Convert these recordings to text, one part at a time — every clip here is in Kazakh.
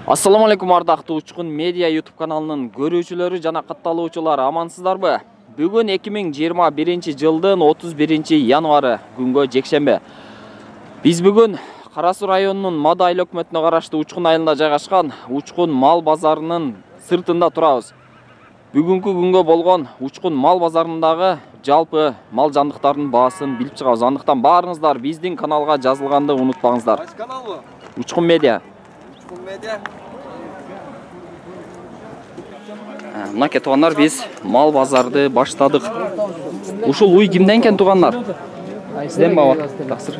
Ассаламу алейкум ардактуу Учкун медиа YouTube каналынын көрүүчүлөрү жана катталуучулар, амансыздарбы? Бүгүн 2021 жылдын 31 январы күнгө жекшембе. Биз бүгүн Кара Суу районунун Мада айыл өкмөтүнө караштуу Учкун айылында жайгашкан Учкун мал базарынын сыртында турабыз. Бүгүнкү күнгө болгон Учкун мал базарындагы жалпы мал жандыктардын баасын билип чыгабыз. Андыктан баарыңыздар биздин каналга жазылганды унутпаңыздар. Учкун медиа. Мынакей туугандар, биз мал базарды баштадык. Ушул уй кимден экен туугандар? Сизден баба? Таксыр.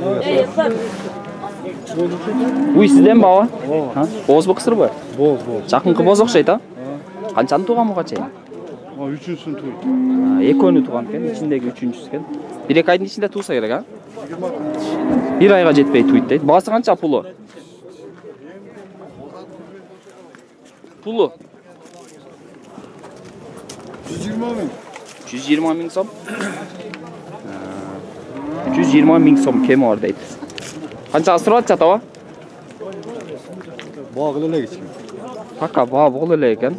Уй сизден баба? Боозбу кысырбы? Бооз. Жакынкы боз окшойт, а? Канчаны тууган буга чейин? 3-сүн туйт. Экөөнү тууган экен, ичиндеги 3-үчүсү экен. 1-2 айдын ичинде тууса керек, а? 1 айга жетпей туйт дейт. Баасы канча пулу? Пулу? 120 миң. 120 миң сом. 120 миң сом кеми бар дейт. Канча сурап атат аба? Баа кыла элек ичкен. Пока баа боло элек экен.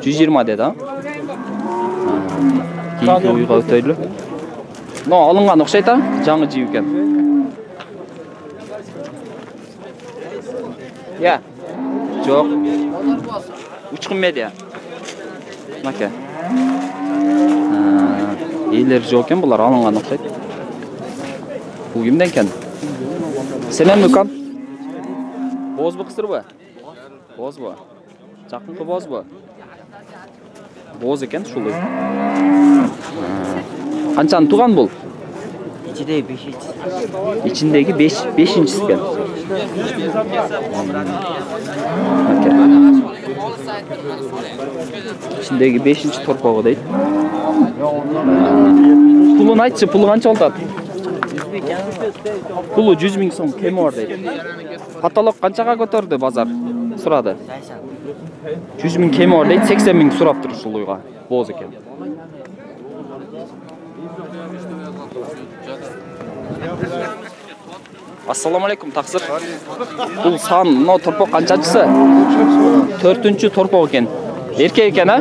120 dedi, ha? Keyinki uyga ötөйлү. No, alıngan окшойт, ha? Жаңы жийип экен. Я. Жок. Учкун медиа. Мынакей. Эйлер жок экен, булар алынган окшойт. Бул кимден экен? Сенен Мүкан? Боозбу кысырбы? Боозбу. Жакынкы боозбу? Бооз экен ушул. Канчаны тууган бул? İçindeki 5. İçindeki 5-5-incisi eкен. İçindeki 5-ci torpağı deyt. Pulunu aytçı, pulu kança oldu? Pulu 100 ming so'm kemi var deyt. Katalog kançaga götürdü bazar? Suradı. 100 ming kemi var deyt, 80 ming surap tur ушул уйга. Бооз экен. Ассаламу алейкум, таксыр. Бул сан, мына торпок канчачысы? 4-чү торпок экен. Эркек экен, а?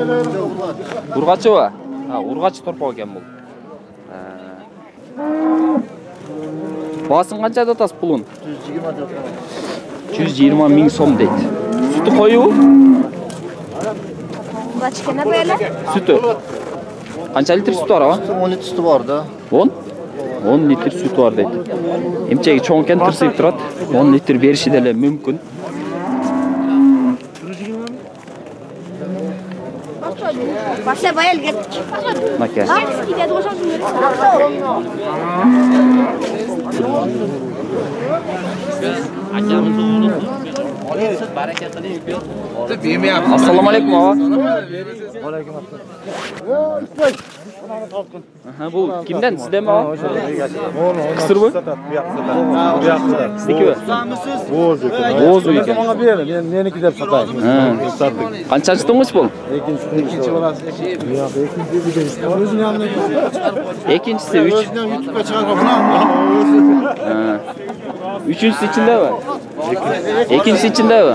Ургачыбы? Ургачы торпок экен бул. Баасын канча деп атасыз пулун? 120 миң сом дейт. Сүтү коюбу? Бачкана беле? Сүтү. Канча литр сүтү бар, аба? 10 литр сүтү бар да. 10 литр сүт бар дейт. Эмчеги чоң экен, тырсыйып турат. 10 литр бериши деле мүмкүн. Башлай байел кетtik. Мынакей. Ассаламу алейкум, аба. Алейкум ассалам. Бул кимден? Сизден баба? Кысырбы? Сиздикиби? Бооз экен. Мага бер, меники деп сатайм. Канчанчы туңуш бул? Экинчи баласы. Өзүнүн янына. Экинчиси 3. Өзүнөн YouTube'га чыгарга мына. Үчүнчүсү ичиндеби? Экинчиси ичиндеби?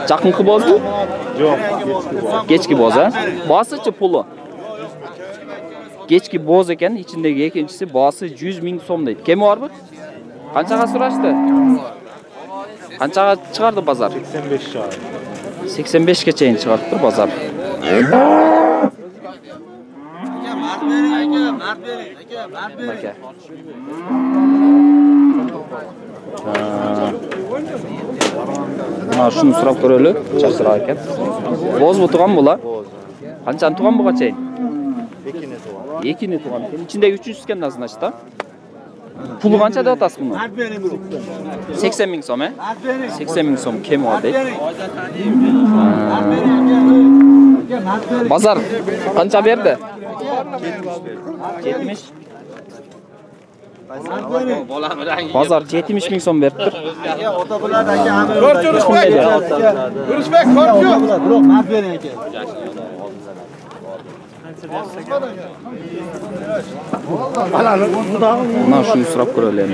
Жакынкы боозбу? Жок, Кечки боз, а? Баасычы пулу? Кечки боз экен, ичиндеги экинчиси баасы 100 миң сом дейт. Кеми барбы? Канчага сурашты? Канчага чыгарды базар? 85 шаар. 85ке чейин чыгарыптыр базар. Мына ушуну сурап көрөлү, чачырак экен. Боозбу тууган була? Канчаны тууган буга чейин? Экини тууган экен. Ичиндеги 300 экен да, значит, а? Пулу канча деп атасыз муну? 80 миң сом, 80 миң сом кеми бар дейт. Базар канча берди? 70. Bozor 70 ming so'm beribdir. Yurishbek, ko'rchu. Biroq mard bering aka. Mana shuni so'rab ko'raylik.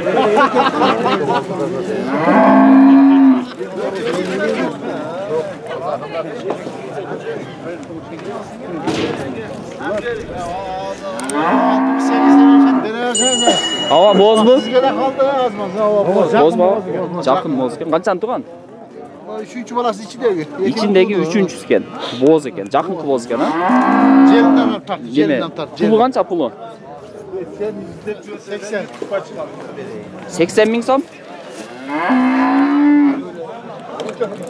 Ава боз bu? Boz mu? Жақын боз екен. Қаншаны туған? Üçüncü balası içindeki. İçindeki üçüncüsü eкен. Boz eкен. Жақын boz eкен, ha? Jelinden tart, jelinden tart. Pulu қанша pulu? 80. 80 мың сом?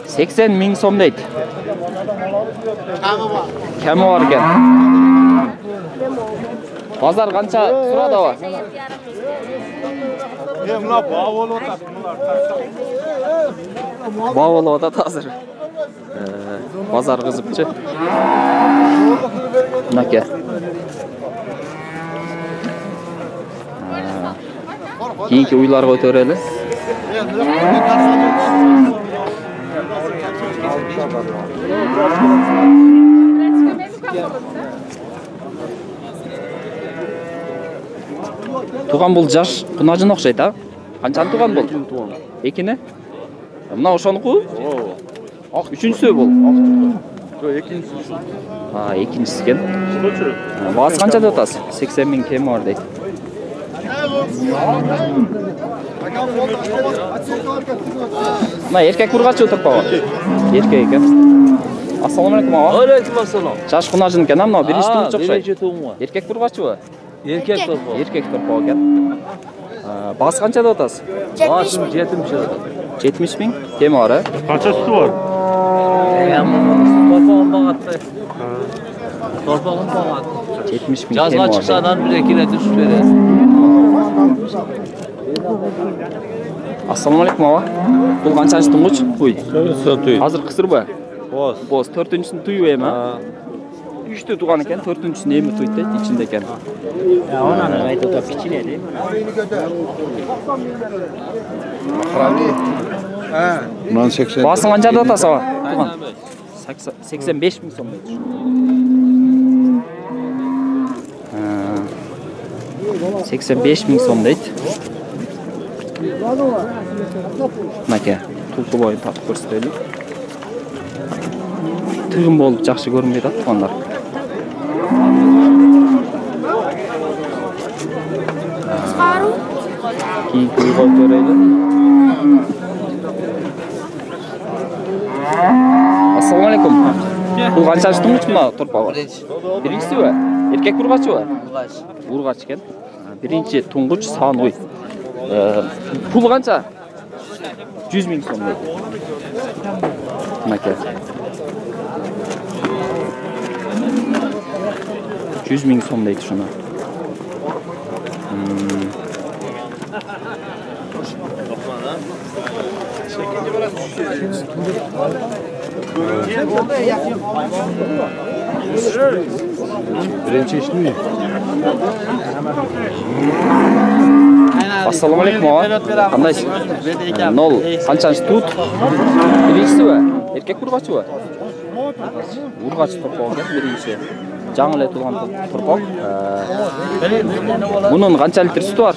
80 мың сом дейді. Кәмі бар екен. Базар қанша сұрады ава? Bağ olup da hazır. Bazar kızıpçı. Nake. Keyinki uylarga o'töreli. Туған бұл жаш құнажын оқшайды, а? Қаншаны туған бұл? Екіні? Мына ошоnuku? Üçüncüsü бұл? İkincisi. Екіншісі екен. Бағасы қанша деп атасыз? 80 мың кемі бар дейді. Мына еркек ұрғачы отырып баға? Еркек екен. Ассалаумалейкум аға. Aleykümselam. Жаш құнажын екен, мына бірінші тұңғы жоқ шай. Birinci tuğum var. Еркек ұрғачы ба? Erkek torpağı. Еркек тұрпау екен. Бағасы қанша деп атасыз? Başım 70 lira. 70 мың кемі бар, а? Kaça sütü var? Torpağım bağattı. Torpağım bağattı. 70 мың Yazga кемі бар. çıksa adam bir 2 litre süt verir. Ассалаумалейкум аға. Бұл қаншаншы тұңғыш? Қой. Satıyor. Қазір қысыр ба? Boz. Боз, төртіншісін тұйу ема? Үшті туған екен, төртіншісін емі тұйды дейді, ішінде екен. Onanın ayda da piçinedi. Bundan 80. Басың қанша да атасы аға? Туған. 85 мың сом дейді. 85 мың сом дейді. Мәке, тұлқы бойын татып көрсетелі. Тығын болып жақсы көрінбейді туғандар. Кейін көйғой көрейлі. Ассалаумалейкум. Бұл қаншаншы тұңғыш мұна тұрпағы? Біріншісі бі? Еркек ұрғачы бі? Ұрғач екен. Бірінші тұңғыш сан ой. Пұл қанша? 100 мың сом дейді. Мәке. 100 мың сом дейді шына. Birinci iş mi? Ассалаумалейкум аға. Қандайсың? Нол. Қаншаншы тут? Біріншісі бі? Еркек ұрғачы бі? Ұрғач тұрпау екен бірінші. Жаңылы тұлған тұрпау. Мұның қанша литр сүті бар?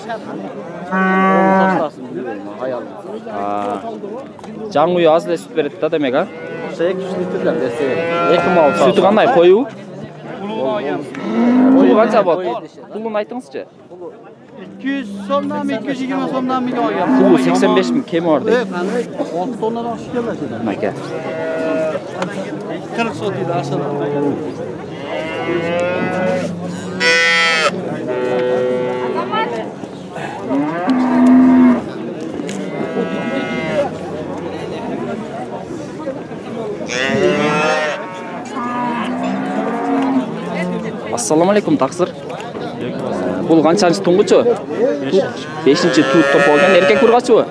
Жаң ұйы аз ле сүт береді да демек, а? 200 litreden verse. Sütü қандай қойу? Pulu қанша болады? Pulun айтыңызшы. 200 somdan mı 220 somdan mı ya? Pulu 85 мың кемі бар дейді. 10 tondan aşağı gelmez. Мәке. 40 son değil aşağıda. Ассалаумалейкум тақсыр. Бұл қаншаншы тұңғычы? 5-ші туыт тұрпау екен. Еркек ұрғачы бі?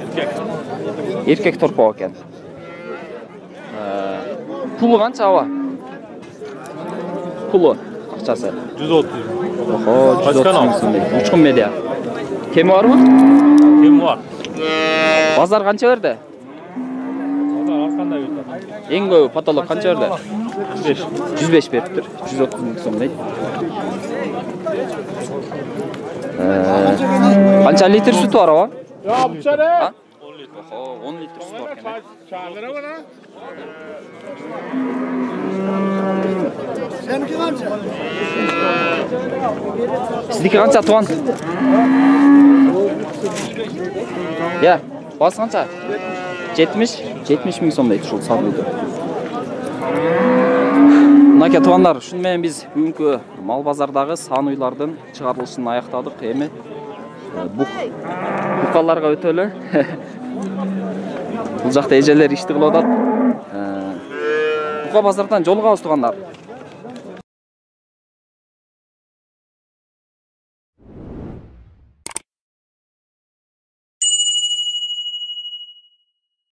Еркек тұрпау екен. Пулы қанша ава? Пулы ақшасы? 130. Охо, 130 мың сом дейді. 3 медиа. Кемі бар ма? Kim var? Базар қанша берді? Bozar arkanda götür. Ең көбі потолок қанша берді? 5. 105 беріп тұр. 130 мың сом дейді. Қанша литр сүті бар ава? Ya bu sene. Охо, 10 литр су бар екен. Seninki kaçı? Sizdeki qancha tuvan? Ya, bas qancha? 70 ming so'm deydi, ушул сатылды. Мынакей тугандар, ушун менен биз бүгүнкү мал базардагы сан уйлардын чыгарылышын аяктадык. Эми букаларга өтөлү. Бул жакта эжелер ишти кылып атат. Бука базардан жолугабыз тугандар.